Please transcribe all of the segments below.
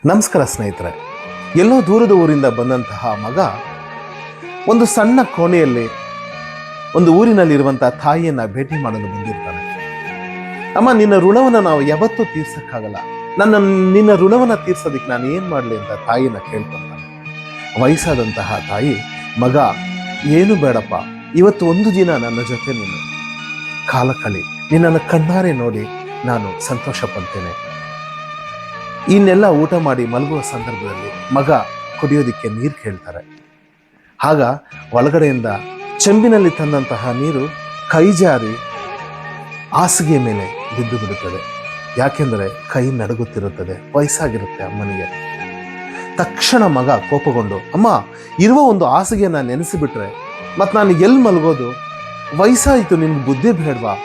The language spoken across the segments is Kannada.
ನಮಸ್ಕಾರ ಸ್ನೇಹಿತರೆ. ಎಲ್ಲೋ ದೂರದ ಊರಿಂದ ಬಂದಂತಹ ಮಗ ಒಂದು ಸಣ್ಣ ಕೋಣೆಯಲ್ಲಿ ಒಂದು ಊರಿನಲ್ಲಿರುವಂತಹ ತಾಯಿಯನ್ನ ಭೇಟಿ ಮಾಡಲು ಬಂದಿರ್ತಾನೆ. ಅಮ್ಮ, ನಿನ್ನ ಋಣವನ್ನು ನಾವು ಯಾವತ್ತೂ ತೀರ್ಸಕ್ಕಾಗಲ್ಲ, ನಿನ್ನ ಋಣವನ್ನ ತೀರ್ಸೋದಿಕ್ಕೆ ನಾನು ಏನ್ ಮಾಡ್ಲಿ ಅಂತ ತಾಯಿನ ಕೇಳ್ಕೊಂತಾನೆ. ವಯಸ್ಸಾದಂತಹ ತಾಯಿ, ಮಗ ಏನು ಬೇಡಪ್ಪ, ಇವತ್ತು ಒಂದು ದಿನ ನನ್ನ ಜೊತೆ ನೀನು ಕಾಲ ಕಳಿ, ನಿನ್ನನ್ನು ಕಣ್ಣಾರೆ ನೋಡಿ ನಾನು ಸಂತೋಷ ಪಡ್ತೇನೆ. ಇನ್ನೆಲ್ಲ ಊಟ ಮಾಡಿ ಮಲಗುವ ಸಂದರ್ಭದಲ್ಲಿ ಮಗ ಕುಡಿಯೋದಿಕ್ಕೆ ನೀರು ಕೇಳ್ತಾರೆ. ಆಗ ಒಳಗಡೆಯಿಂದ ಚೆಂಬಿನಲ್ಲಿ ತಂದಂತಹ ನೀರು ಕೈ ಜಾರಿ ಹಾಸಿಗೆ ಮೇಲೆ ಬಿದ್ದು ಬಿಡುತ್ತದೆ. ಯಾಕೆಂದರೆ ಕೈ ನಡುಗುತ್ತಿರುತ್ತದೆ, ವಯಸ್ಸಾಗಿರುತ್ತೆ ಅಮ್ಮನಿಗೆ. ತಕ್ಷಣ ಮಗ ಕೋಪಗೊಂಡು, ಅಮ್ಮ, ಇರುವ ಒಂದು ಹಾಸಿಗೆನ ನೆನೆಸಿಬಿಟ್ರೆ ಮತ್ತು ನಾನು ಎಲ್ಲಿ ಮಲಗೋದು? ವಯಸ್ಸಾಯಿತು, ನಿನ್ಗೆ ಬುದ್ಧಿ ಬೇಡವಾ?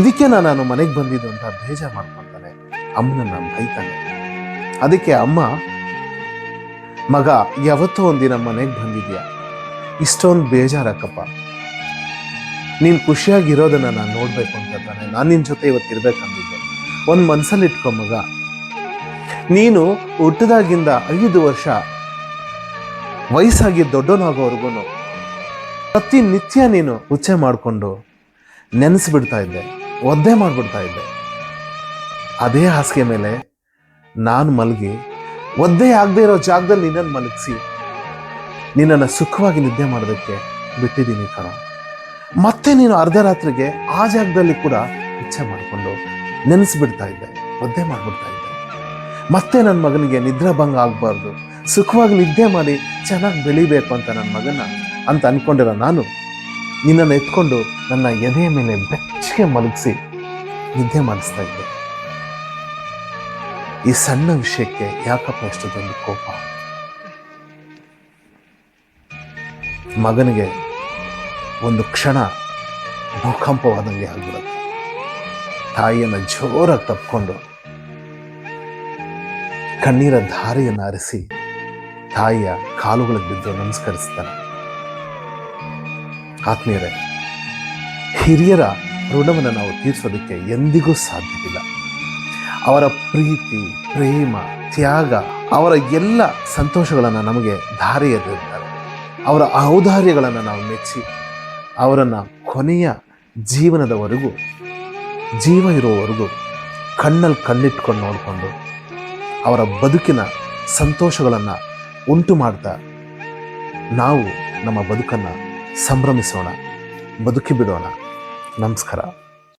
ಇದಕ್ಕೆ ನಾನು ಮನೆಗೆ ಬಂದಿದ್ದು ಅಂತ ಬೇಜಾರು ಮಾಡ್ಕೊತಾನೆ. ಅಮ್ಮನನ್ನ ಬೈತಾನೆ. ಅದಕ್ಕೆ ಅಮ್ಮ, ಮಗ, ಯಾವತ್ತೋ ಒಂದಿನ ಮನೆಗೆ ಬಂದಿದ್ಯಾ, ಇಷ್ಟೊಂದು ಬೇಜಾರಕ್ಕಪ್ಪ, ನೀನು ಖುಷಿಯಾಗಿರೋದನ್ನ ನಾನು ನೋಡ್ಬೇಕು ಅಂತ ತಾನೆ ನಾನು ನಿನ್ನ ಜೊತೆ ಇವತ್ತಿರ್ಬೇಕಂದಿದ್ದು. ಒಂದು ಮನಸ್ಸಲ್ಲಿ ಇಟ್ಕೊ ಮಗ, ನೀನು ಹುಟ್ಟಿದಾಗಿಂದ 5 ವರ್ಷ ವಯಸ್ಸಾಗಿ ದೊಡ್ಡವನಾಗೋವರೆಗೂ ಪ್ರತಿನಿತ್ಯ ನೀನು ಉಚ್ಚೆ ಮಾಡಿಕೊಂಡು ನೆನೆಸ್ಬಿಡ್ತಾ ಇದ್ದೆ, ಒದ್ದೆ ಮಾಡಿಬಿಡ್ತಾ ಇದ್ದೆ. ಅದೇ ಹಾಸಿಗೆ ಮೇಲೆ ನಾನು ಮಲಗಿ ಒದ್ದೆ ಆಗದೆ ಇರೋ ಜಾಗದಲ್ಲಿ ನಿನ್ನನ್ನು ಮಲಗಿಸಿ ನಿನ್ನನ್ನು ಸುಖವಾಗಿ ನಿದ್ದೆ ಮಾಡೋದಕ್ಕೆ ಬಿಟ್ಟಿದ್ದೀನಿ ಕಣ. ಮತ್ತೆ ನೀನು ಅರ್ಧ ರಾತ್ರಿಗೆ ಆ ಜಾಗದಲ್ಲಿ ಕೂಡ ಇಚ್ಛೆ ಮಾಡಿಕೊಂಡು ನೆನೆಸ್ಬಿಡ್ತಾ ಇದ್ದೆ, ಒದ್ದೆ ಮಾಡಿಬಿಡ್ತಾ ಇದ್ದೆ. ಮತ್ತೆ ನನ್ನ ಮಗನಿಗೆ ನಿದ್ರೆ ಭಂಗ ಆಗಬಾರ್ದು, ಸುಖವಾಗಿ ನಿದ್ದೆ ಮಾಡಿ ಚೆನ್ನಾಗಿ ಬೆಳಿಬೇಕು ಅಂತ ನನ್ನ ಮಗನ ಅಂತ ಅನ್ಕೊಂಡಿರೋ ನಾನು ನಿನ್ನನ್ನು ಎತ್ಕೊಂಡು ನನ್ನ ಎದೆಯ ಮೇಲೆ ಬೆಚ್ಚಗೆ ಮಲಗಿಸಿ ನಿದ್ದೆ ಮಾಡಿಸ್ತಾ ಇದ್ದೆ. ಈ ಸಣ್ಣ ವಿಷಯಕ್ಕೆ ಯಾಕಪ್ಪ ಎಷ್ಟೊಂದು ಕೋಪ? ಮಗನಿಗೆ ಒಂದು ಕ್ಷಣ ಭೂಕಂಪವಾದಂಗೆ ಆಗ್ಬಿಡುತ್ತೆ. ತಾಯಿಯನ್ನು ಜೋರಾಗಿ ತಪ್ಪಿಕೊಂಡು ಕಣ್ಣೀರ ಧಾರೆಯನ್ನು ಹರಿಸಿ ತಾಯಿಯ ಕಾಲುಗಳಿಗೆ ಬಿದ್ದು ನಮಸ್ಕರಿಸ್ತಾನೆ. ಆತ್ಮೀಯರೇ, ಹಿರಿಯರ ಋಣವನ್ನು ನಾವು ತೀರಿಸೋದಕ್ಕೆ ಎಂದಿಗೂ ಸಾಧ್ಯವಿಲ್ಲ. ಅವರ ಪ್ರೀತಿ, ಪ್ರೇಮ, ತ್ಯಾಗ, ಅವರ ಎಲ್ಲ ಸಂತೋಷಗಳನ್ನು ನಮಗೆ ಧಾರೆ ಎರೆದಿರ್ತಾರೆ. ಅವರ ಔದಾರ್ಯಗಳನ್ನು ನಾವು ಮೆಚ್ಚಿ ಅವರನ್ನು ಕೊನೆಯ ಜೀವನದವರೆಗೂ, ಜೀವ ಇರುವವರೆಗೂ ಕಣ್ಣಲ್ಲಿ ಕಣ್ಣಿಟ್ಕೊಂಡು ನೋಡಿಕೊಂಡು ಅವರ ಬದುಕಿನ ಸಂತೋಷಗಳನ್ನು ಉಂಟು ಮಾಡ್ತಾ ನಾವು ನಮ್ಮ ಬದುಕನ್ನು ಸಂಭ್ರಮಿಸೋಣ, ಬದುಕಿ ಬಿಡೋಣ. ನಮಸ್ಕಾರ.